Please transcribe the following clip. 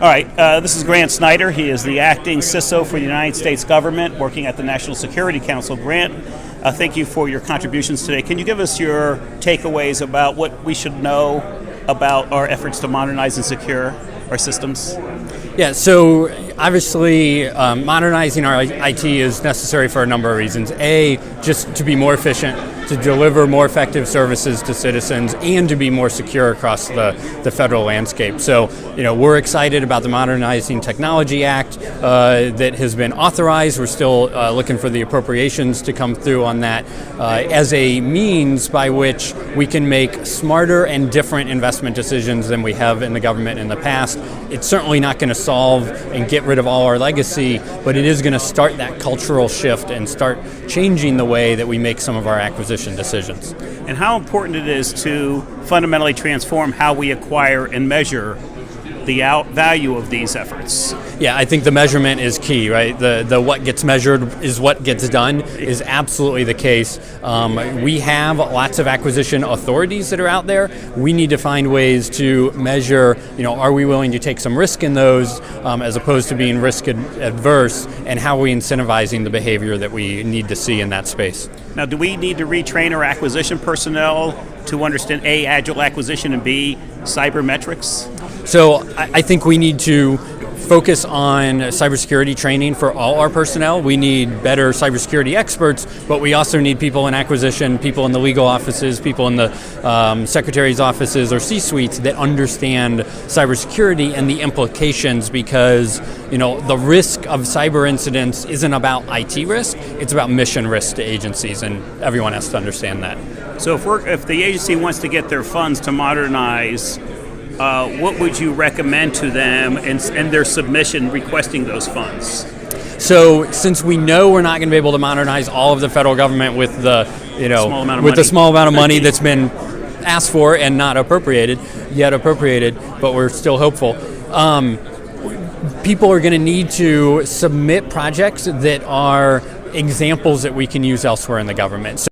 All right, this is Grant Schneider. He is the acting CISO for the United States government, working at the National Security Council. Grant, thank you for your contributions today. Can you give us your takeaways about what we should know about our efforts to modernize and secure our systems? Yeah, so obviously modernizing our IT is necessary for a number of reasons. A, just to be more efficient, to deliver more effective services to citizens, and to be more secure across the federal landscape. So, we're excited about the Modernizing Technology Act that has been authorized. We're still looking for the appropriations to come through on that as a means by which we can make smarter and different investment decisions than we have in the government in the past. It's certainly not going to solve and get rid of all our legacy, but it is going to start that cultural shift and start changing the way that we make some of our acquisition decisions. And how important it is to fundamentally transform how we acquire and measure the value of these efforts. Yeah, I think the measurement is key, right? The what gets measured is what gets done is absolutely the case. We have lots of acquisition authorities that are out there. We need to find ways to measure, are we willing to take some risk in those as opposed to being risk adverse, and how are we incentivizing the behavior that we need to see in that space. Now, do we need to retrain our acquisition personnel to understand A, agile acquisition, and B, cyber metrics? So I think we need to focus on cybersecurity training for all our personnel. We need better cybersecurity experts, but we also need people in acquisition, people in the legal offices, people in the secretary's offices or C-suites that understand cybersecurity and the implications, because the risk of cyber incidents isn't about IT risk, it's about mission risk to agencies, and everyone has to understand that. So if the agency wants to get their funds to modernize, what would you recommend to them in their submission requesting those funds? So, since we know we're not going to be able to modernize all of the federal government with the small amount of money that's been asked for and not appropriated, but we're still hopeful. People are going to need to submit projects that are examples that we can use elsewhere in the government.